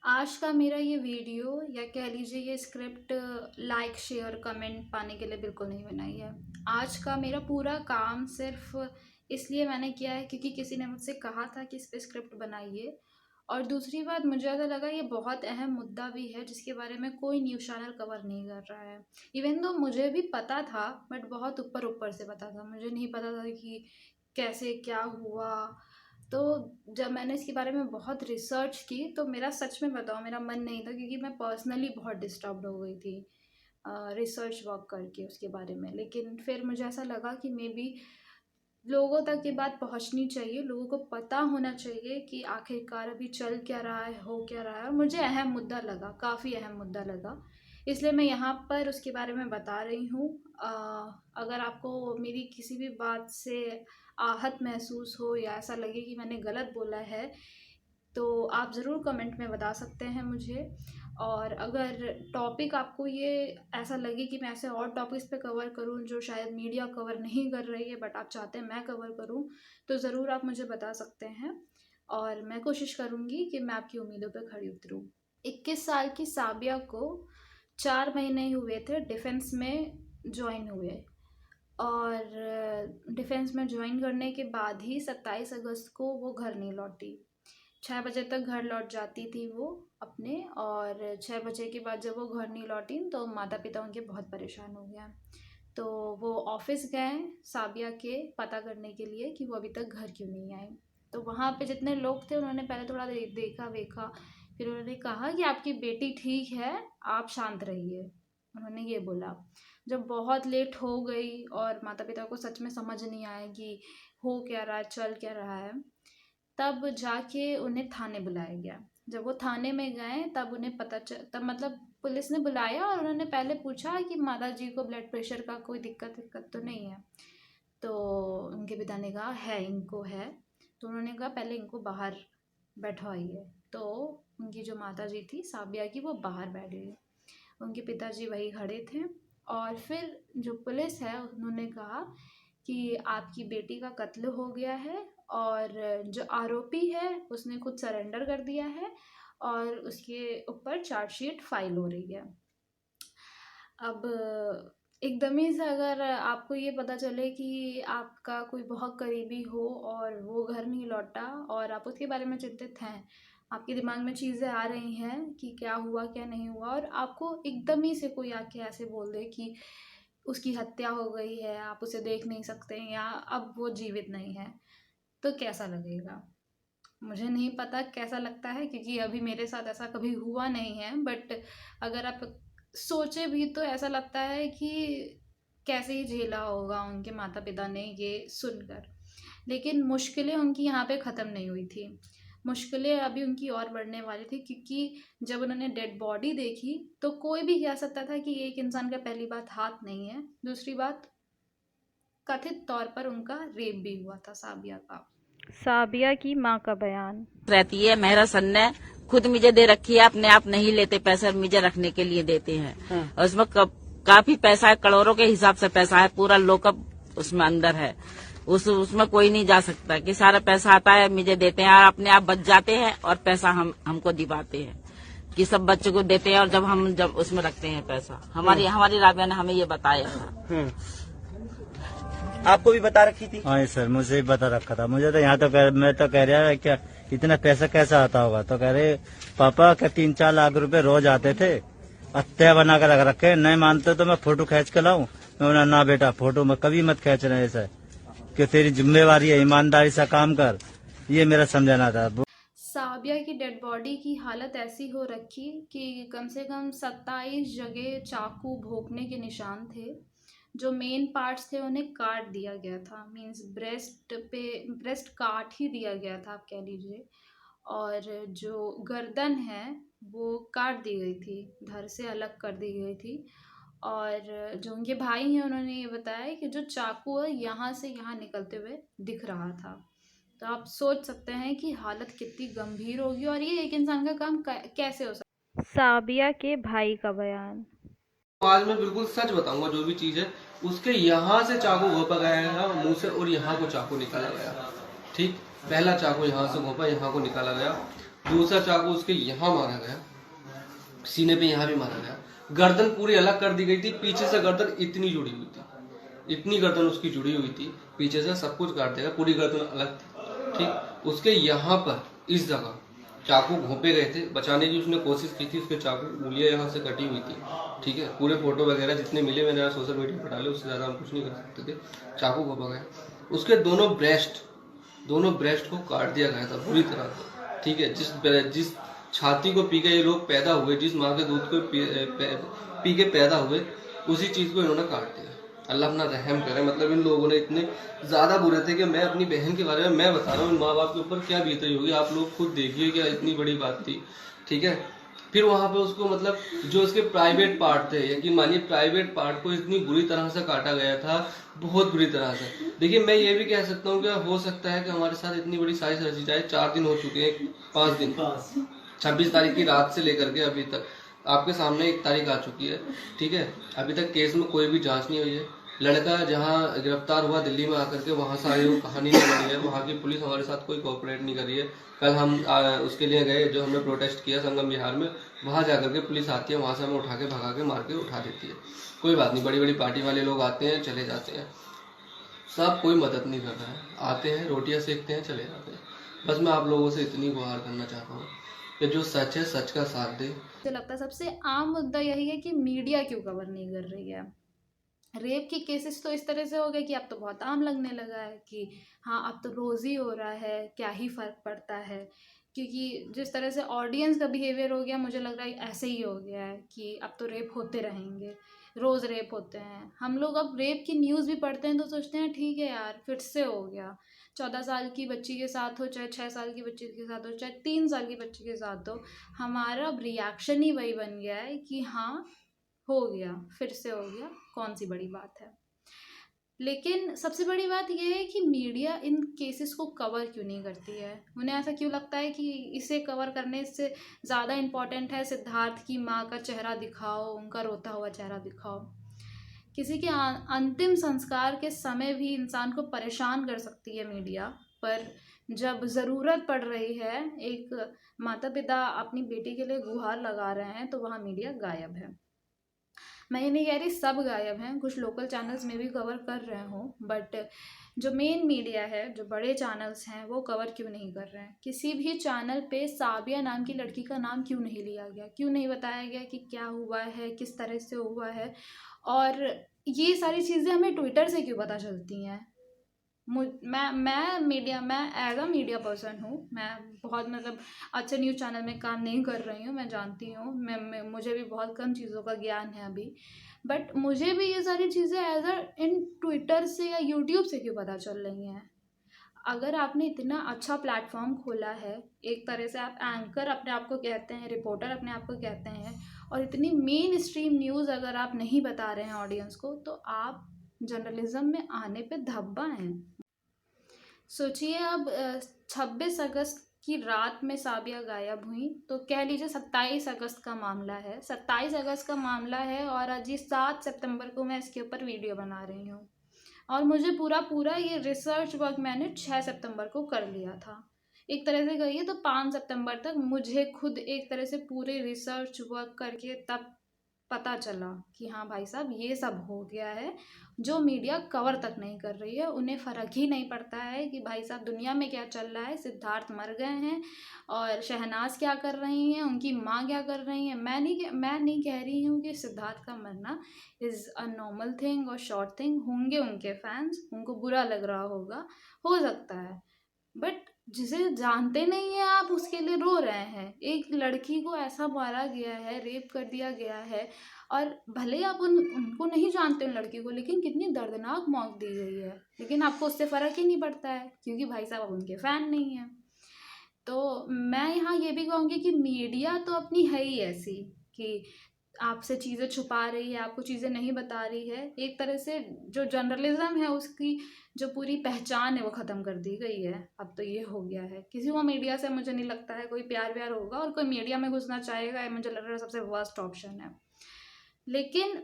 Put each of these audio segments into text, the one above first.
आज का मेरा ये वीडियो या कह लीजिए ये स्क्रिप्ट लाइक शेयर कमेंट पाने के लिए बिल्कुल नहीं बनाई है। आज का मेरा पूरा काम सिर्फ इसलिए मैंने किया है क्योंकि किसी ने मुझसे कहा था कि इस पे स्क्रिप्ट बनाइए। और दूसरी बात, मुझे ऐसा लगा ये बहुत अहम मुद्दा भी है जिसके बारे में कोई न्यूज़ चैनल कवर नहीं कर रहा है। इवन दो मुझे भी पता था, बट बहुत ऊपर ऊपर से पता था, मुझे नहीं पता था कि कैसे क्या हुआ। तो जब मैंने इसके बारे में बहुत रिसर्च की तो मेरा सच में बताओ मेरा मन नहीं था, क्योंकि मैं पर्सनली बहुत डिस्टर्ब्ड हो गई थी रिसर्च वर्क करके उसके बारे में। लेकिन फिर मुझे ऐसा लगा कि मे बी लोगों तक ये बात पहुंचनी चाहिए, लोगों को पता होना चाहिए कि आखिरकार अभी चल क्या रहा है, हो क्या रहा है। और मुझे अहम मुद्दा लगा, काफ़ी अहम मुद्दा लगा, इसलिए मैं यहाँ पर उसके बारे में बता रही हूँ। अगर आपको मेरी किसी भी बात से आहत महसूस हो या ऐसा लगे कि मैंने गलत बोला है, तो आप ज़रूर कमेंट में बता सकते हैं मुझे। और अगर टॉपिक आपको ये ऐसा लगे कि मैं ऐसे और टॉपिक्स पे कवर करूं जो शायद मीडिया कवर नहीं कर रही है बट आप चाहते हैं मैं कवर करूं, तो ज़रूर आप मुझे बता सकते हैं और मैं कोशिश करूंगी कि मैं आपकी उम्मीदों पे खड़ी उतरूं। 21 साल की साबिया को 4 महीने ही हुए थे डिफेंस में ज्वाइन हुए। और डिफेंस में ज्वाइन करने के बाद ही 27 अगस्त को वो घर नहीं लौटी। 6 बजे तक घर लौट जाती थी वो अपने, और 6 बजे के बाद जब वो घर नहीं लौटी तो माता पिता उनके बहुत परेशान हो गया। तो वो ऑफिस गए साबिया के पता करने के लिए कि वो अभी तक घर क्यों नहीं आई। तो वहाँ पे जितने लोग थे उन्होंने पहले थोड़ा देखा वेखा, फिर उन्होंने कहा कि आपकी बेटी ठीक है, आप शांत रहिए, उन्होंने ये बोला। जब बहुत लेट हो गई और माता पिता को सच में समझ नहीं आया कि हो क्या रहा है, चल क्या रहा है, तब जाके उन्हें थाने बुलाया गया। जब वो थाने में गए तब उन्हें तब मतलब पुलिस ने बुलाया और उन्होंने पहले पूछा कि माता जी को ब्लड प्रेशर का कोई दिक्कत तो नहीं है। तो उनके पिता ने कहा है, इनको है। तो उन्होंने कहा पहले इनको बाहर बैठवाइए। तो उनकी जो माता जी थी साबिया की, वो बाहर बैठ गई, उनके पिताजी वही खड़े थे। और फिर जो पुलिस है उन्होंने कहा कि आपकी बेटी का कत्ल हो गया है और जो आरोपी है उसने खुद सरेंडर कर दिया है और उसके ऊपर चार्जशीट फाइल हो रही है। अब एकदम ही से अगर आपको ये पता चले कि आपका कोई बहुत करीबी हो और वो घर नहीं लौटा और आप उसके बारे में चिंतित हैं, आपके दिमाग में चीज़ें आ रही हैं कि क्या हुआ क्या नहीं हुआ, और आपको एकदम ही से कोई आके ऐसे बोल दे कि उसकी हत्या हो गई है, आप उसे देख नहीं सकते या अब वो जीवित नहीं है, तो कैसा लगेगा? मुझे नहीं पता कैसा लगता है, क्योंकि अभी मेरे साथ ऐसा कभी हुआ नहीं है। बट अगर आप सोचे भी तो ऐसा लगता है कि कैसे ही झेला होगा उनके माता पिता ने ये सुनकर। लेकिन मुश्किलें उनकी यहाँ पे ख़त्म नहीं हुई थी, मुश्किलें अभी उनकी और बढ़ने वाली थी, क्योंकि जब उन्होंने डेड बॉडी देखी तो कोई भी कह सकता था कि ये एक इंसान का पहली बात हाथ नहीं है, दूसरी बात कथित तौर पर उनका रेप भी हुआ था साबिया का। साबिया की माँ का बयान। रहती है। मेहरा सन ने खुद मुझे दे रखी है, अपने आप नहीं लेते पैसे, मुझे रखने के लिए देते हैं। और उसमें काफी पैसा है, करोड़ों के हिसाब से पैसा है, पूरा लोकअप उसमें अंदर है। उसमें कोई नहीं जा सकता कि सारा पैसा आता है मुझे देते हैं और अपने आप बच जाते हैं और पैसा हमको दिवाते हैं कि सब बच्चों को देते हैं। और जब उसमें रखते हैं पैसा, हमारी राबिया ने हमें ये बताया था। आपको भी बता रखी थी? हाँ सर, मुझे भी बता रखा था। मुझे तो यहाँ तो मैं तो कह रहा है क्या इतना पैसा कैसा आता होगा, तो कह रहे पापा क्या 3-4 लाख रुपए रोज आते थे, हत्या बना कर रख रखे, नहीं मानते तो मैं फोटो खींच के लाऊं। मैं ना बेटा, फोटो में कभी मत खींच रहे ऐसा, कि तेरी जिम्मेवारी है, ईमानदारी से काम कर, ये मेरा समझाना था। साबिया की डेड बॉडी की हालत ऐसी हो रखी कि कम से कम 27 जगह चाकू भोंकने के निशान थे। जो मेन पार्ट्स थे उन्हें काट दिया गया था, मींस ब्रेस्ट काट ही दिया गया था आप कह लीजिए। और जो गर्दन है वो काट दी गई थी, धड़ से अलग कर दी गई थी। और जो उनके भाई हैं उन्होंने ये बताया कि जो चाकू है यहाँ से यहाँ निकलते हुए दिख रहा था। तो आप सोच सकते हैं कि हालत कितनी गंभीर होगी और ये एक इंसान का काम कैसे हो सकता है। साबिया के भाई का बयान। आज मैं बिल्कुल सच बताऊंगा, जो भी चीज है उसके यहाँ से चाकू घोंपा गया है मुंह से, और यहाँ को चाकू निकाला गया। ठीक, पहला चाकू यहाँ से घोंपा, यहाँ को निकाला गया। दूसरा चाकू उसके यहाँ मारा गया, सीने पे यहाँ भी मारा गया, गर्दन पूरी अलग कर दी गई थी, पीछे से गर्दन इतनी जुड़ी हुई थी, इतनी गर्दन उसकी जुड़ी हुई थी, पीछे से सब कुछ काट देगा, पूरी गर्दन अलग थी। ठीक, उसके यहाँ पर इस जगह चाकू घोंपे गए थे, बचाने की उसने कोशिश की थी, उसके चाकू उंगलियां यहाँ से कटी हुई थी। ठीक है, पूरे फोटो वगैरह जितने मिले मैंने सोशल मीडिया पर डाले, उससे ज्यादा हम कुछ नहीं कर सकते थे। चाकू घोंपा गया, उसके दोनों ब्रेस्ट को काट दिया गया था बुरी तरह से। ठीक है, जिस छाती को पी के ये लोग पैदा हुए, जिस माँ के दूध को पी के पैदा हुए, उसी चीज को इन्होंने काट दिया। अल्लाह अपना रहम करे। मतलब इन लोगों ने इतने ज्यादा बुरे थे कि मैं अपनी बहन के बारे में मैं बता रहा हूँ, माँ बाप के ऊपर क्या बीत रही होगी, आप लोग खुद देखिए, क्या इतनी बड़ी बात थी। ठीक है, फिर वहां पे उसको मतलब जो उसके प्राइवेट पार्ट थे, यकीन मानिए प्राइवेट पार्ट को इतनी बुरी तरह से काटा गया था, बहुत बुरी तरह से। देखिए, मैं ये भी कह सकता हूँ कि हो सकता है कि हमारे साथ इतनी बड़ी साजिश रची जाए। 4 दिन हो चुके हैं, 5 दिन, 26 तारीख की रात से लेकर के अभी तक आपके सामने 1 तारीख आ चुकी है। ठीक है, अभी तक केस में कोई भी जांच नहीं हुई है। लड़का जहां गिरफ्तार हुआ दिल्ली में आकर के, वहां से आए वो कहानी नहीं बनी है, वहां की पुलिस हमारे साथ कोई कोऑपरेट नहीं कर रही है। कल हम उसके लिए गए, जो हमने प्रोटेस्ट किया संगम बिहार में, वहां जाकर के पुलिस आती है, वहां से हमें उठा के भगा के मार के उठा देती है। कोई बात नहीं, बड़ी बड़ी पार्टी वाले लोग आते हैं चले जाते हैं, सब कोई मदद नहीं कर रहा है, आते हैं रोटियां सेकते हैं चले जाते हैं। बस मैं आप लोगों से इतनी गुहार करना चाहता हूँ कि जो सच है सच का साथ दे। मुझे लगता है सबसे आम मुद्दा यही है कि मीडिया क्यों कवर नहीं कर रही है। रेप के केसेस तो इस तरह से हो गए कि अब तो बहुत आम लगने लगा है कि हाँ अब तो रोज़ ही हो रहा है, क्या ही फ़र्क पड़ता है। क्योंकि जिस तरह से ऑडियंस का बिहेवियर हो गया, मुझे लग रहा है ऐसे ही हो गया है कि अब तो रेप होते रहेंगे, रोज़ रेप होते हैं। हम लोग अब रेप की न्यूज़ भी पढ़ते हैं तो सोचते हैं ठीक है यार, फिर से हो गया। 14 साल की बच्ची के साथ हो, चाहे 6 साल की बच्ची के साथ हो, चाहे 3 साल की बच्ची के साथ हो, हमारा अब रिएक्शन ही वही बन गया है कि हाँ हो गया, फिर से हो गया, कौन सी बड़ी बात है। लेकिन सबसे बड़ी बात यह है कि मीडिया इन केसेस को कवर क्यों नहीं करती है। उन्हें ऐसा क्यों लगता है कि इसे कवर करने से ज़्यादा इम्पॉर्टेंट है सिद्धार्थ की माँ का चेहरा दिखाओ, उनका रोता हुआ चेहरा दिखाओ। किसी के अंतिम संस्कार के समय भी इंसान को परेशान कर सकती है मीडिया, पर जब ज़रूरत पड़ रही है, एक माता पिता अपनी बेटी के लिए गुहार लगा रहे हैं, तो वहाँ मीडिया गायब है। मैं ये नहीं कह रही सब गायब हैं, कुछ लोकल चैनल्स में भी कवर कर रहे हों, बट जो मेन मीडिया है, जो बड़े चैनल्स हैं, वो कवर क्यों नहीं कर रहे हैं। किसी भी चैनल पे साबिया नाम की लड़की का नाम क्यों नहीं लिया गया, क्यों नहीं बताया गया कि क्या हुआ है, किस तरह से हुआ है। और ये सारी चीज़ें हमें ट्विटर से क्यों पता चलती हैं। मैं एज अ मीडिया पर्सन हूँ, मैं बहुत मतलब अच्छे न्यूज़ चैनल में काम नहीं कर रही हूँ, मैं जानती हूँ, मुझे भी बहुत कम चीज़ों का ज्ञान है अभी, बट मुझे भी ये सारी चीज़ें एज अ इन ट्विटर से या यूट्यूब से क्यों पता चल रही हैं। अगर आपने इतना अच्छा प्लेटफॉर्म खोला है, एक तरह से आप एंकर अपने आप को कहते हैं, रिपोर्टर अपने आप को कहते हैं, और इतनी मेन स्ट्रीम न्यूज़ अगर आप नहीं बता रहे हैं ऑडियंस को, तो आप जर्नलिज्म में आने पे धब्बा हैं। सोचिए अब 26 अगस्त की रात में साबिया गायब हुई, तो कह लीजिए 27 अगस्त का मामला है, 27 अगस्त का मामला है, और आज 7 सितंबर को मैं इसके ऊपर वीडियो बना रही हूँ, और मुझे पूरा ये रिसर्च वर्क मैंने 6 सितंबर को कर लिया था। एक तरह से कहिए तो 5 सितंबर तक मुझे खुद एक तरह से पूरे रिसर्च वर्क करके तब पता चला कि हाँ भाई साहब ये सब हो गया है, जो मीडिया कवर तक नहीं कर रही है। उन्हें फ़र्क ही नहीं पड़ता है कि भाई साहब दुनिया में क्या चल रहा है, सिद्धार्थ मर गए हैं और शहनाज क्या कर रही हैं, उनकी माँ क्या कर रही हैं। मैं नहीं कह रही हूँ कि सिद्धार्थ का मरना इज़ अ नॉर्मल थिंग और शॉर्ट थिंग। होंगे उनके फैंस, उनको बुरा लग रहा होगा, हो सकता है, बट जिसे जानते नहीं है आप उसके लिए रो रहे हैं। एक लड़की को ऐसा मारा गया है, रेप कर दिया गया है, और भले आप उनको नहीं जानते उन लड़की को, लेकिन कितनी दर्दनाक मौत दी गई है, लेकिन आपको उससे फ़र्क ही नहीं पड़ता है क्योंकि भाई साहब आप उनके फ़ैन नहीं हैं। तो मैं यहाँ ये भी कहूँगी कि मीडिया तो अपनी है ही ऐसी कि आपसे चीज़ें छुपा रही है, आपको चीज़ें नहीं बता रही है। एक तरह से जो जर्नलिज्म है उसकी जो पूरी पहचान है वो ख़त्म कर दी गई है। अब तो ये हो गया है, किसी को मीडिया से मुझे नहीं लगता है कोई प्यार व्यार होगा, और कोई मीडिया में घुसना चाहेगा, मुझे लग रहा है सबसे वर्स्ट ऑप्शन है। लेकिन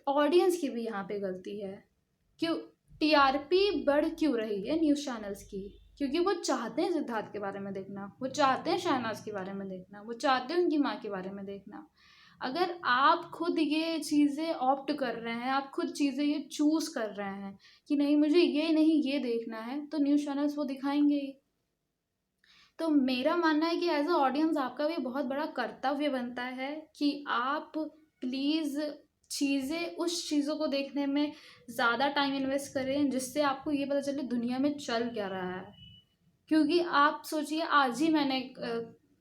ऑडियंस की भी यहाँ पे गलती है। क्यों टीआरपी बढ़ क्यों रही है न्यूज़ चैनल्स की, क्योंकि वो चाहते हैं सिद्धार्थ के बारे में देखना, वो चाहते हैं शहनाज के बारे में देखना, वो चाहते हैं उनकी माँ के बारे में देखना। अगर आप खुद ये चीज़ें ऑप्ट कर रहे हैं, आप खुद चीज़ें ये चूज़ कर रहे हैं कि नहीं मुझे ये नहीं ये देखना है, तो न्यूज़ चैनल्स वो दिखाएंगे ही। तो मेरा मानना है कि एज अ ऑडियंस आपका भी बहुत बड़ा कर्तव्य बनता है कि आप प्लीज़ उस चीज़ों को देखने में ज़्यादा टाइम इन्वेस्ट करें जिससे आपको ये पता चले दुनिया में चल क्या रहा है। क्योंकि आप सोचिए, आज ही मैंने एक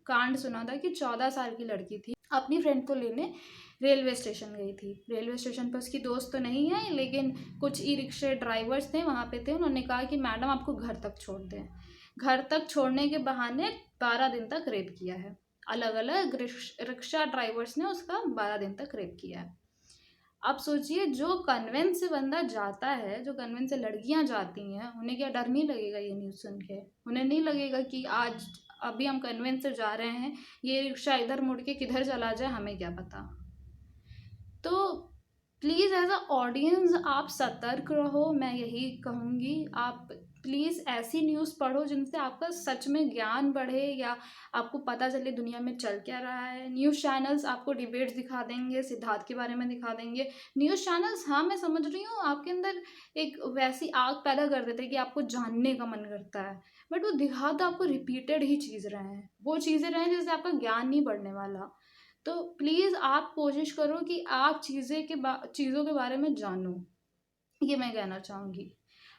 कांड सुना था कि 14 साल की लड़की थी, अपनी फ्रेंड को लेने रेलवे स्टेशन गई थी। रेलवे स्टेशन पर उसकी दोस्त तो नहीं है, लेकिन कुछ ई रिक्शे ड्राइवर्स थे वहाँ पे थे। उन्होंने कहा कि मैडम आपको घर तक छोड़ दें। घर तक छोड़ने के बहाने 12 दिन तक रेप किया है। अलग अलग रिक्शा ड्राइवर्स ने उसका 12 दिन तक रेप किया है। अब सोचिए, जो कन्वेंट से बंदा जाता है, जो कन्वेंट से लड़कियां जाती हैं, उन्हें क्या डर नहीं लगेगा ये न्यूज़ सुन के? उन्हें नहीं लगेगा कि आज अभी हम कन्वेंट से जा रहे हैं, ये रिक्शा इधर मुड़ के किधर चला जाए हमें क्या पता। तो प्लीज़ एज अ ऑडियंस आप सतर्क रहो, मैं यही कहूँगी। आप प्लीज़ ऐसी न्यूज़ पढ़ो जिनसे आपका सच में ज्ञान बढ़े या आपको पता चले दुनिया में चल क्या रहा है। न्यूज़ चैनल्स आपको डिबेट्स दिखा देंगे, सिद्धार्थ के बारे में दिखा देंगे। न्यूज़ चैनल्स, हाँ मैं समझ रही हूँ, आपके अंदर एक वैसी आग पैदा कर देते हैं कि आपको जानने का मन करता है, बट वो दिखा तो आपको रिपीटेड ही चीज़ रहे हैं, वो चीज़ें रहे हैं जिससे आपका ज्ञान नहीं बढ़ने वाला। तो प्लीज़ आप कोशिश करो कि आप चीज़ों के बारे में जानो, ये मैं कहना चाहूँगी।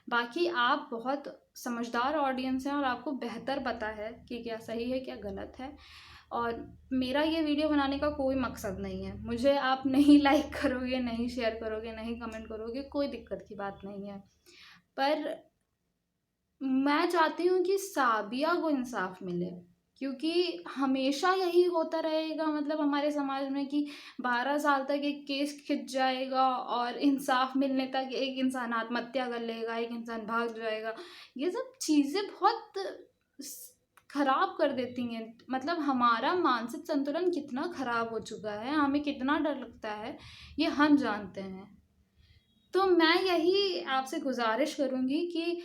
बाकी आप बहुत समझदार ऑडियंस हैं और आपको बेहतर पता है कि क्या सही है क्या गलत है। और मेरा ये वीडियो बनाने का कोई मकसद नहीं है, मुझे आप नहीं लाइक करोगे, नहीं शेयर करोगे, नहीं कमेंट करोगे, कोई दिक्कत की बात नहीं है। पर मैं चाहती हूँ कि साबिया को इंसाफ मिले, क्योंकि हमेशा यही होता रहेगा, मतलब हमारे समाज में कि 12 साल तक एक केस खिंच जाएगा और इंसाफ मिलने तक एक इंसान आत्महत्या कर लेगा, एक इंसान भाग जाएगा। ये सब चीज़ें बहुत खराब कर देती हैं। मतलब हमारा मानसिक संतुलन कितना खराब हो चुका है, हमें कितना डर लगता है, ये हम जानते हैं। तो मैं यही आपसे गुजारिश करूँगी कि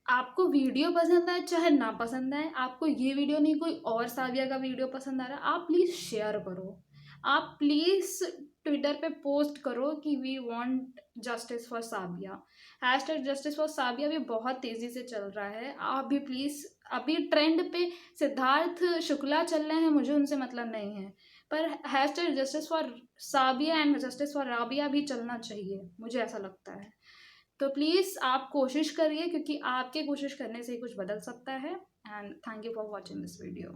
आपको वीडियो पसंद आए चाहे ना पसंद आए, आपको ये वीडियो नहीं कोई और साविया का वीडियो पसंद आ रहा है, आप प्लीज़ शेयर करो। आप प्लीज़ ट्विटर पे पोस्ट करो कि we want justice for Sabiya. Hashtag justice for Sabiya भी बहुत तेज़ी से चल रहा है। आप भी प्लीज़, अभी ट्रेंड पे सिद्धार्थ शुक्ला चल रहे हैं, मुझे उनसे मतलब नहीं है, पर hashtag justice for Sabiya and justice for Rabiya भी चलना चाहिए, मुझे ऐसा लगता है। तो प्लीज़ आप कोशिश करिए, क्योंकि आपके कोशिश करने से ही कुछ बदल सकता है। And thank you for watching this video.